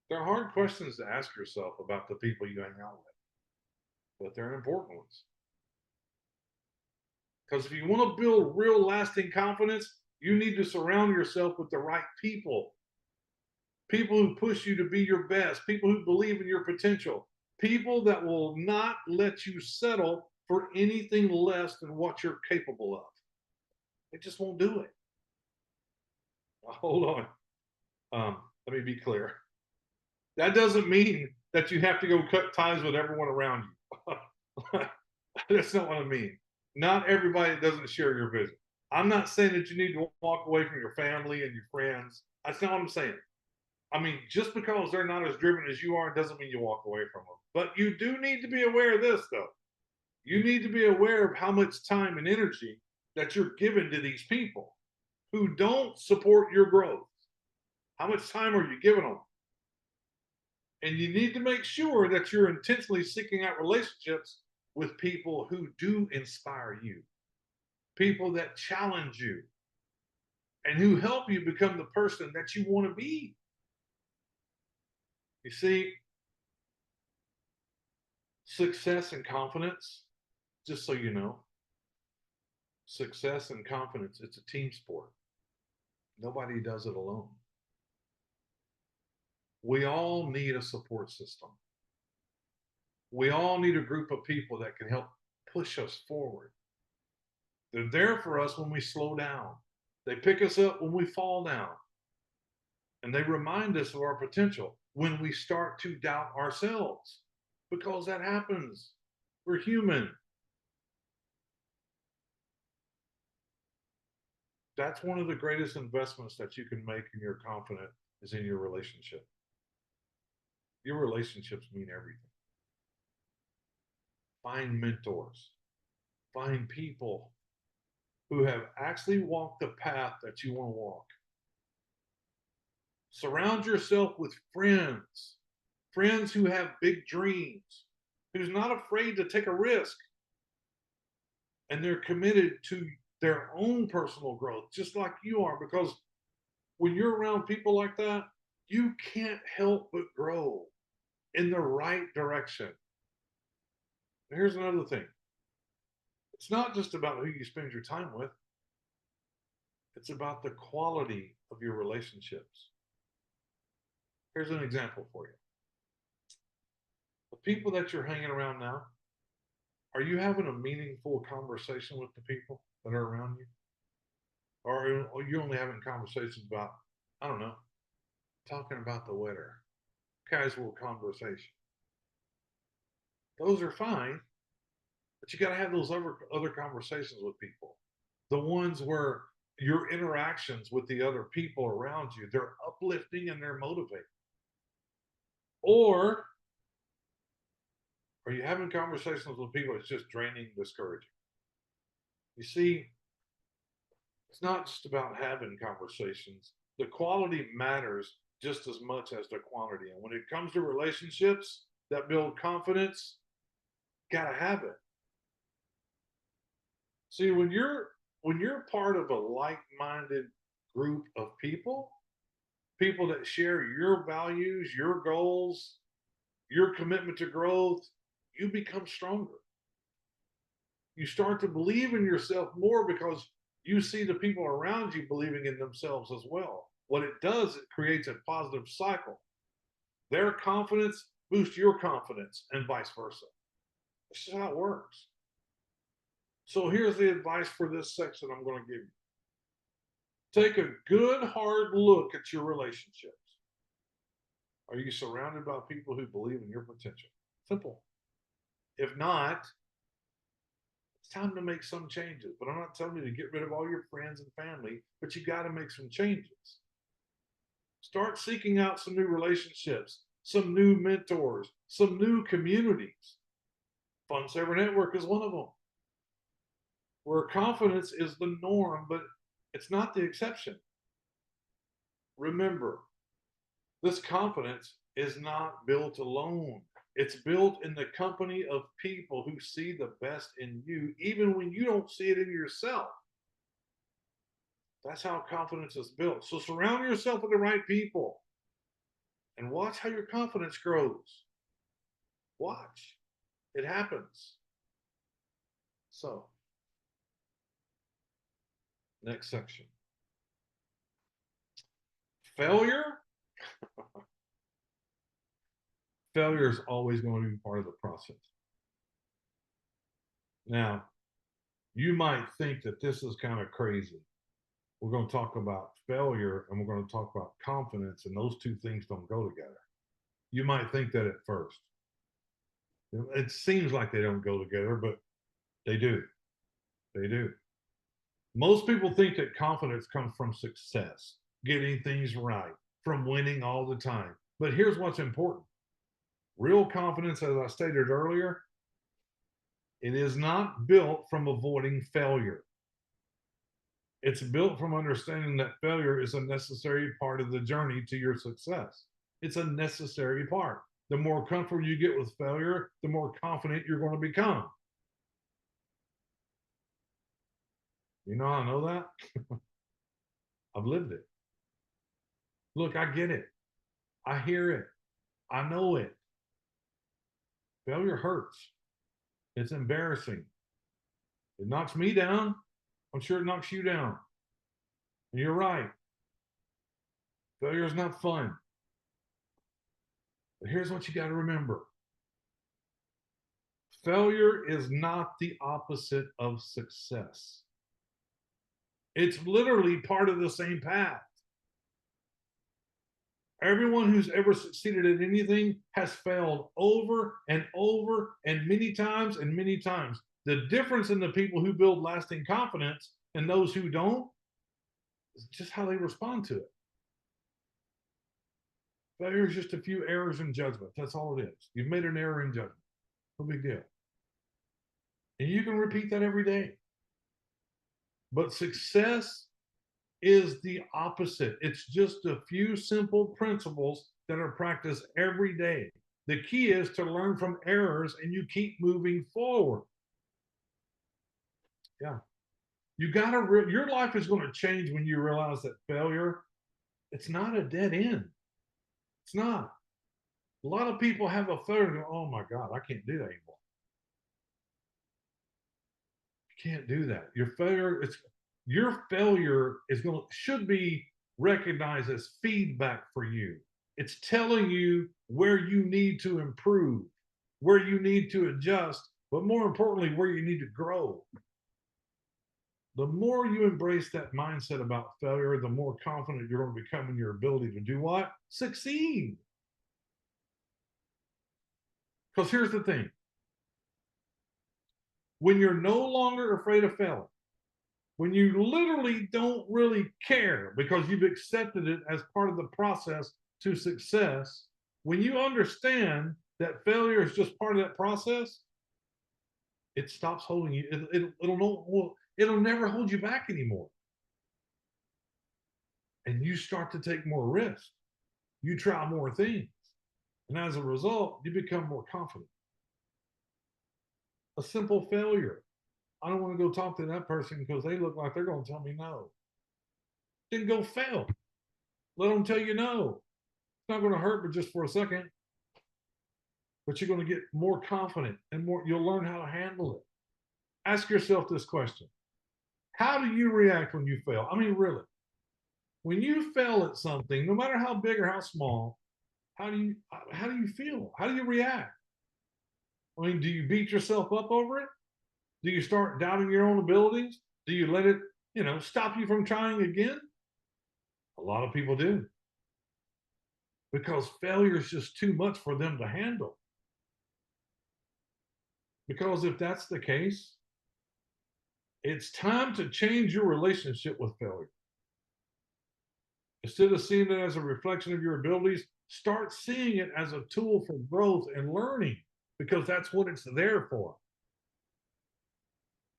They're hard questions to ask yourself about the people you hang out with, but they're important ones. Because if you want to build real lasting confidence, you need to surround yourself with the right people. People who push you to be your best, people who believe in your potential, people that will not let you settle for anything less than what you're capable of. They just won't do it. Hold on. Let me be clear. That doesn't mean that you have to go cut ties with everyone around you. That's not what I mean. Not everybody doesn't share your vision. I'm not saying that you need to walk away from your family and your friends. That's not what I'm saying. I mean, just because they're not as driven as you are doesn't mean you walk away from them. But you do need to be aware of this, though. You need to be aware of how much time and energy that you're giving to these people who don't support your growth. How much time are you giving them? And you need to make sure that you're intentionally seeking out relationships with people who do inspire you, people that challenge you, and who help you become the person that you want to be. You see, success and confidence, just so you know, success and confidence, it's a team sport. Nobody does it alone. We all need a support system. We all need a group of people that can help push us forward. They're there for us when we slow down. They pick us up when we fall down. And they remind us of our potential when we start to doubt ourselves, because that happens. We're human. That's one of the greatest investments that you can make in your confidence is in your relationship. Your relationships mean everything. Find mentors. Find people who have actually walked the path that you want to walk. Surround yourself with friends, friends who have big dreams, who's not afraid to take a risk. And they're committed to their own personal growth, just like you are, because when you're around people like that, you can't help but grow in the right direction. And here's another thing. It's not just about who you spend your time with. It's about the quality of your relationships. Here's an example for you. The people that you're hanging around now, Are you having a meaningful conversation with the people that are around you? Or are you only having conversations about, I don't know, talking about the weather, casual conversation? Those are fine, but you got to have those other conversations with people. The ones where your interactions with the other people around you, they're uplifting and they're motivating. Or are you having conversations with people that's just draining, discouraging? You see, it's not just about having conversations. The quality matters just as much as the quantity. And when it comes to relationships that build confidence, gotta have it. See, when you're part of a like-minded group of people, people that share your values, your goals, your commitment to growth, you become stronger. You start to believe in yourself more because you see the people around you believing in themselves as well. What it does, it creates a positive cycle. Their confidence boosts your confidence and vice versa. This is how it works. So here's the advice for this section I'm going to give you. Take a good hard look at your relationships. Are you surrounded by people who believe in your potential? Simple. If not, it's time to make some changes. But I'm not telling you to get rid of all your friends and family, but you got to make some changes. Start seeking out some new relationships, some new mentors, some new communities. Fun Saver Network is one of them, where confidence is the norm, but it's not the exception. Remember, this confidence is not built alone. It's built in the company of people who see the best in you, even when you don't see it in yourself. That's how confidence is built. So surround yourself with the right people and watch how your confidence grows. Watch. It happens. So, next section. Failure. Failure is always going to be part of the process. Now, you might think that this is kind of crazy. We're going to talk about failure and we're going to talk about confidence, and those two things don't go together. You might think that at first. It seems like they don't go together, but they do. They do. Most people think that confidence comes from success, getting things right, from winning all the time. But here's what's important. Real confidence, as I stated earlier, it is not built from avoiding failure. It's built from understanding that failure is a necessary part of the journey to your success. It's a necessary part. The more comfortable you get with failure, the more confident you're going to become. You know how I know that? I've lived it. Look, I get it. I hear it. I know it. Failure hurts. It's embarrassing. It knocks me down. I'm sure it knocks you down. And you're right. Failure is not fun. But here's what you got to remember. Failure is not the opposite of success. It's literally part of the same path. Everyone who's ever succeeded at anything has failed over and over and many times and many times. The difference in the people who build lasting confidence and those who don't is just how they respond to it. Failure is just a few errors in judgment. That's all it is. You've made an error in judgment. No big deal. And you can repeat that every day. But success is the opposite. It's just a few simple principles that are practiced every day. The key is to learn from errors and you keep moving forward. Yeah. You got to, your life is going to change when you realize that failure, it's not a dead end. It's not. A lot of people have a failure and go, oh my God, I can't do that anymore. You can't do that. Your failure should be recognized as feedback for you. It's telling you where you need to improve, where you need to adjust, but more importantly, where you need to grow. The more you embrace that mindset about failure, the more confident you're going to become in your ability to do what? Succeed. Because here's the thing, when you're no longer afraid of failing, when you literally don't really care because you've accepted it as part of the process to success, when you understand that failure is just part of that process, it stops holding you. It'll never hold you back anymore. And you start to take more risks. You try more things. And as a result, you become more confident. A simple failure. I don't want to go talk to that person because they look like they're going to tell me no. Then go fail. Let them tell you no. It's not going to hurt, but just for a second. But you're going to get more confident and more. You'll learn how to handle it. Ask yourself this question: how do you react when you fail? I mean, really, when you fail at something, no matter how big or how small, how do you feel? How do you react? I mean, do you beat yourself up over it? Do you start doubting your own abilities? Do you let it, stop you from trying again? A lot of people do, because failure is just too much for them to handle. Because if that's the case, it's time to change your relationship with failure. Instead of seeing it as a reflection of your abilities, start seeing it as a tool for growth and learning, because that's what it's there for.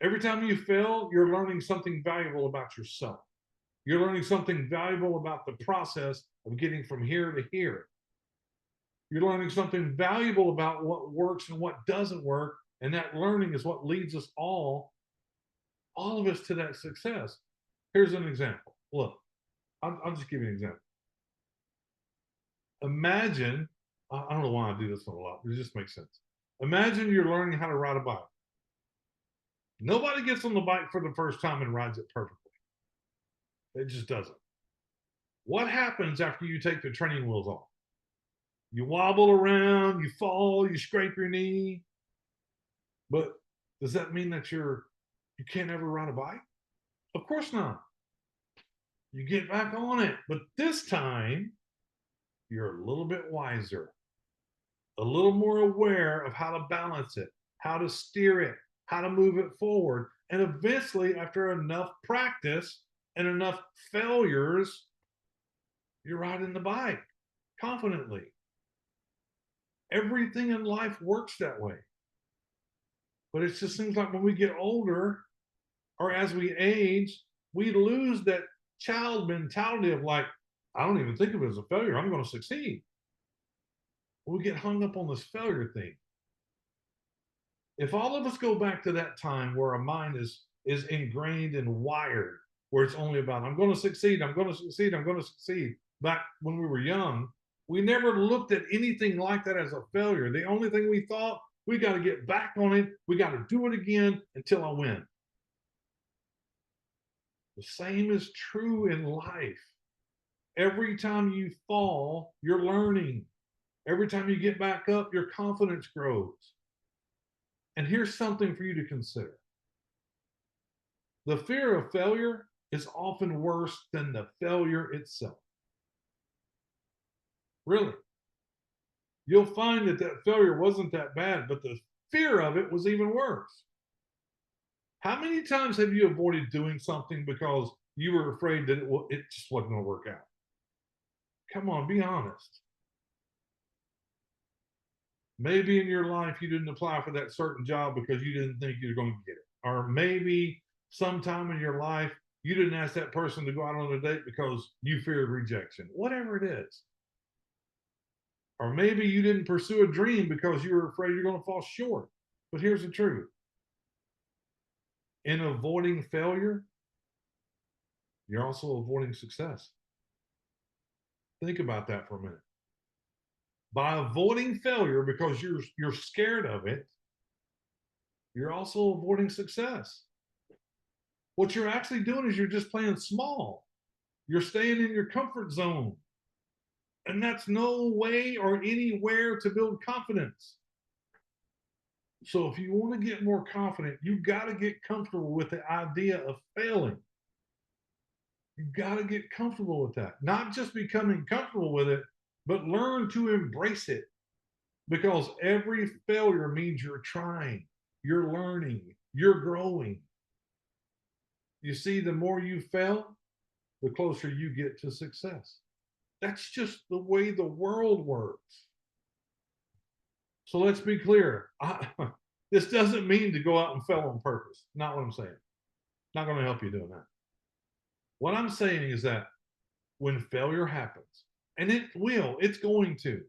Every time you fail, you're learning something valuable about yourself. You're learning something valuable about the process of getting from here to here. You're learning something valuable about what works and what doesn't work. And that learning is what leads us all of us, to that success. Here's an example. Look, I'll just give you an example. Imagine, I don't know why I do this one a lot, but it just makes sense. Imagine you're learning how to ride a bike. Nobody gets on the bike for the first time and rides it perfectly. It just doesn't. What happens after you take the training wheels off? You wobble around, you fall, you scrape your knee. But does that mean that you can't ever ride a bike? Of course not. You get back on it, but this time you're a little bit wiser, a little more aware of how to balance it, how to steer it, how to move it forward. And eventually, after enough practice and enough failures, you're riding the bike confidently. Everything in life works that way. But it just seems like when we get older, or as we age, we lose that child mentality of like, I don't even think of it as a failure. I'm going to succeed. We get hung up on this failure thing. If all of us go back to that time where our mind is ingrained and wired, where it's only about, I'm going to succeed, I'm going to succeed, I'm going to succeed. Back when we were young, we never looked at anything like that as a failure. The only thing we thought, we got to get back on it. We got to do it again until I win. The same is true in life. Every time you fall, you're learning. Every time you get back up, your confidence grows. And here's something for you to consider. The fear of failure is often worse than the failure itself. Really. You'll find that failure wasn't that bad, but the fear of it was even worse. How many times have you avoided doing something because you were afraid that it just wasn't going to work out? Come on, be honest. Maybe in your life you didn't apply for that certain job because you didn't think you were going to get it. Or maybe sometime in your life you didn't ask that person to go out on a date because you feared rejection. Whatever it is. Or maybe you didn't pursue a dream because you were afraid you're going to fall short. But here's the truth. In avoiding failure, you're also avoiding success. Think about that for a minute. By avoiding failure because you're scared of it, you're also avoiding success. What you're actually doing is you're just playing small. You're staying in your comfort zone. And that's no way or anywhere to build confidence. So if you want to get more confident, you got to get comfortable with the idea of failing. You got to get comfortable with that. Not just becoming comfortable with it, but learn to embrace it, because every failure means you're trying, you're learning, you're growing. You see, the more you fail, the closer you get to success. That's just the way the world works. So let's be clear. This doesn't mean to go out and fail on purpose. Not what I'm saying. Not going to help you doing that. What I'm saying is that when failure happens, and it will, it's going to,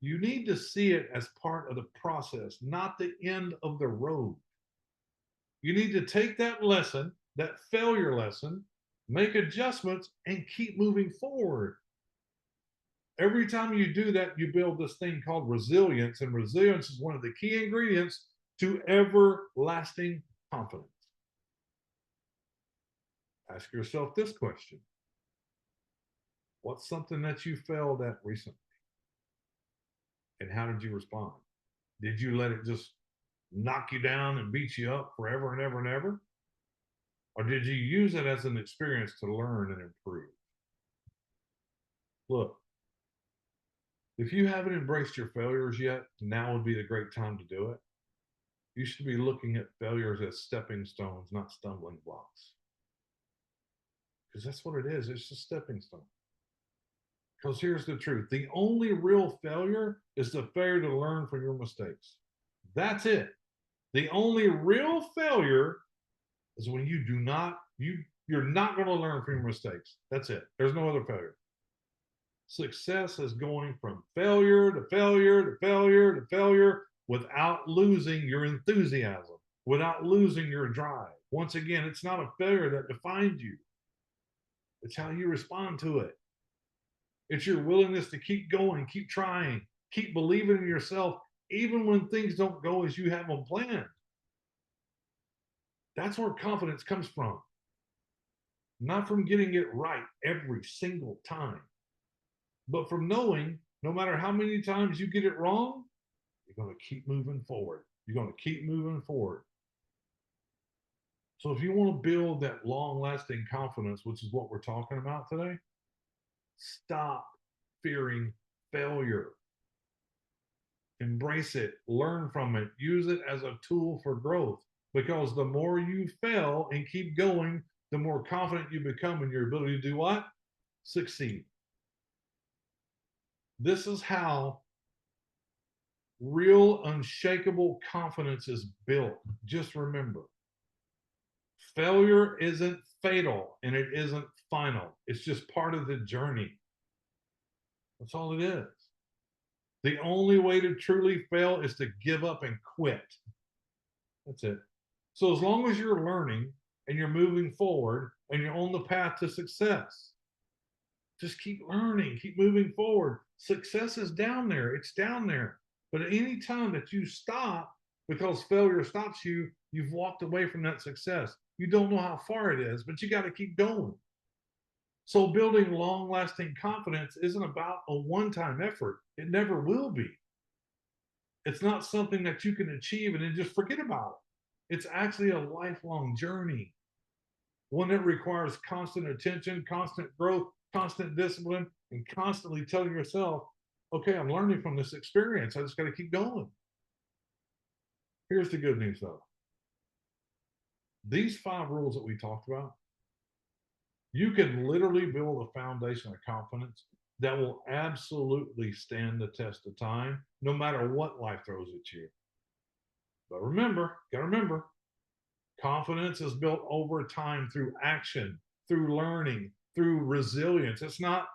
you need to see it as part of the process, not the end of the road. You need to take that lesson, that failure lesson, make adjustments, and keep moving forward. Every time you do that, you build this thing called resilience, and resilience is one of the key ingredients to everlasting confidence. Ask yourself this question: what's something that you failed at recently? And how did you respond? Did you let it just knock you down and beat you up forever and ever and ever? Or did you use it as an experience to learn and improve? Look, if you haven't embraced your failures yet, now would be the great time to do it. You should be looking at failures as stepping stones, not stumbling blocks. Because that's what it is. It's a stepping stone. Because here's the truth: the only real failure is the failure to learn from your mistakes. That's it. The only real failure is when you're not going to learn from your mistakes. That's it. There's no other failure. Success is going from failure to failure to failure to failure without losing your enthusiasm, without losing your drive. Once again, it's not a failure that defines you. It's how you respond to it. It's your willingness to keep going, keep trying, keep believing in yourself, even when things don't go as you have them planned. That's where confidence comes from. Not from getting it right every single time, but from knowing no matter how many times you get it wrong, you're going to keep moving forward. You're going to keep moving forward. So if you want to build that long lasting confidence, which is what we're talking about today, stop fearing failure. Embrace it, learn from it, use it as a tool for growth. Because the more you fail and keep going, the more confident you become in your ability to do what? Succeed. This is how real, unshakable confidence is built. Just remember, failure isn't fatal and it isn't final. It's just part of the journey. That's all it is. The only way to truly fail is to give up and quit. That's it. So as long as you're learning and you're moving forward and you're on the path to success, just keep learning, keep moving forward. Success is down there. It's down there. But at any time that you stop because failure stops you, you've walked away from that success. You don't know how far it is, but you got to keep going. So building long lasting confidence isn't about a one time effort. It never will be. It's not something that you can achieve and then just forget about it. It's actually a lifelong journey, one that requires constant attention, constant growth, constant discipline, and constantly telling yourself, okay, I'm learning from this experience. I just got to keep going. Here's the good news, though. These 5 rules that we talked about, you can literally build a foundation of confidence that will absolutely stand the test of time, no matter what life throws at you. But remember, gotta remember, confidence is built over time through action, through learning, through resilience. It's not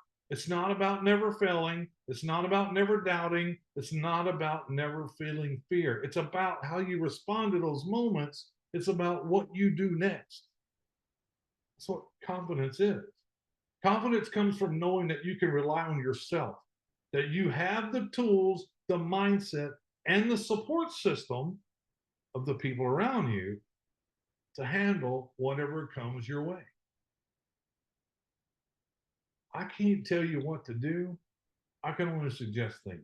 about never failing. It's not about never doubting. It's not about never feeling fear. It's about how you respond to those moments. It's about what you do next. That's what confidence is. Confidence comes from knowing that you can rely on yourself, that you have the tools, the mindset, and the support system of the people around you to handle whatever comes your way. I can't tell you what to do. I can only suggest things.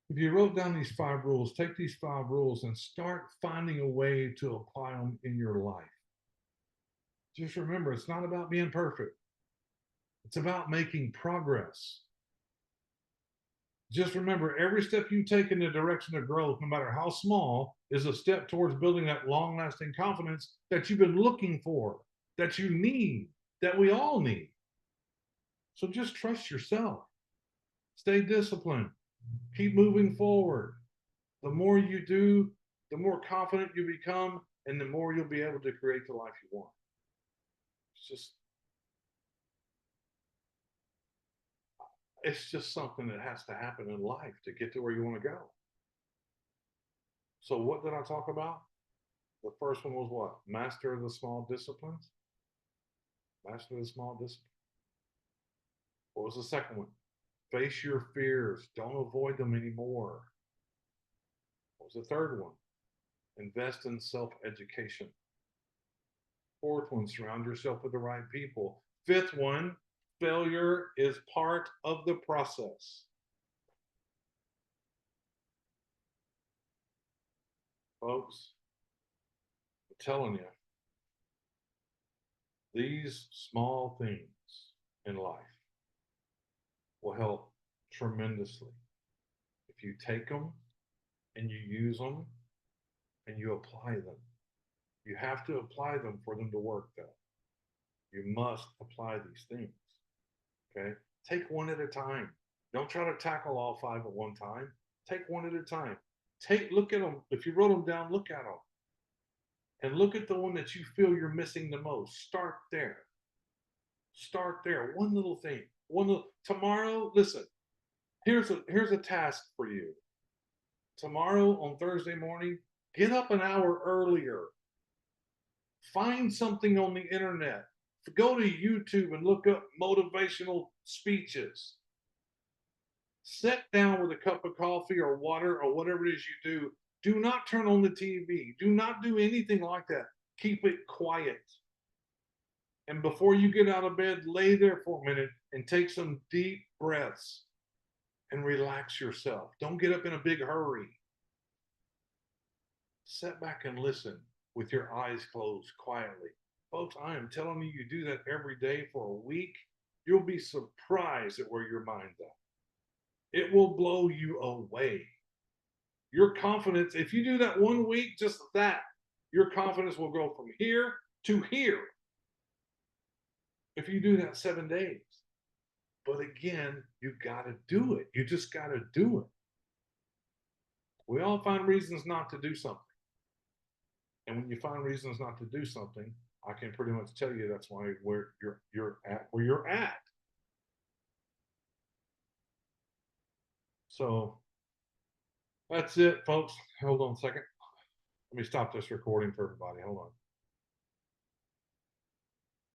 If you wrote down these 5 rules, take these 5 rules and start finding a way to apply them in your life. Just remember, it's not about being perfect. It's about making progress. Just remember, every step you take in the direction of growth, no matter how small, is a step towards building that long lasting confidence that you've been looking for, that you need, that we all need. So just trust yourself. Stay disciplined. Keep moving forward. The more you do, the more confident you become, and the more you'll be able to create the life you want. It's just something that has to happen in life to get to where you want to go. So what did I talk about? The first one was what? Master the small disciplines. Master the small disciplines. What was the second one? Face your fears. Don't avoid them anymore. What was the third one? Invest in self-education. Fourth one, surround yourself with the right people. Fifth one, failure is part of the process. Folks, I'm telling you, these small things in life will help tremendously if you take them and you use them and you apply them. You have to apply them for them to work, though. You must apply these things. Okay? Take one at a time. Don't try to tackle all 5 at one time. Take one at a time. Look at them. If you wrote them down, look at them. And look at the one that you feel you're missing the most. Start there. Start there. One little thing. Tomorrow, listen, here's a task for you. Tomorrow on Thursday morning, get up an hour earlier. Find something on the internet. Go to YouTube and look up motivational speeches. Sit down with a cup of coffee or water or whatever it is you do. Do not turn on the TV. Do not do anything like that. Keep it quiet. And before you get out of bed, lay there for a minute and take some deep breaths and relax yourself. Don't get up in a big hurry. Sit back and listen with your eyes closed quietly. Folks, I am telling you, you do that every day for a week, you'll be surprised at where your mind's at. It will blow you away. Your confidence, if you do that one week, just that, your confidence will go from here to here. If you do that 7 days. But again, you got to do it. You just got to do it. We all find reasons not to do something. And when you find reasons not to do something, I can pretty much tell you that's why you're at where you're at. So that's it, folks. Hold on a second. Let me stop this recording for everybody. Hold on.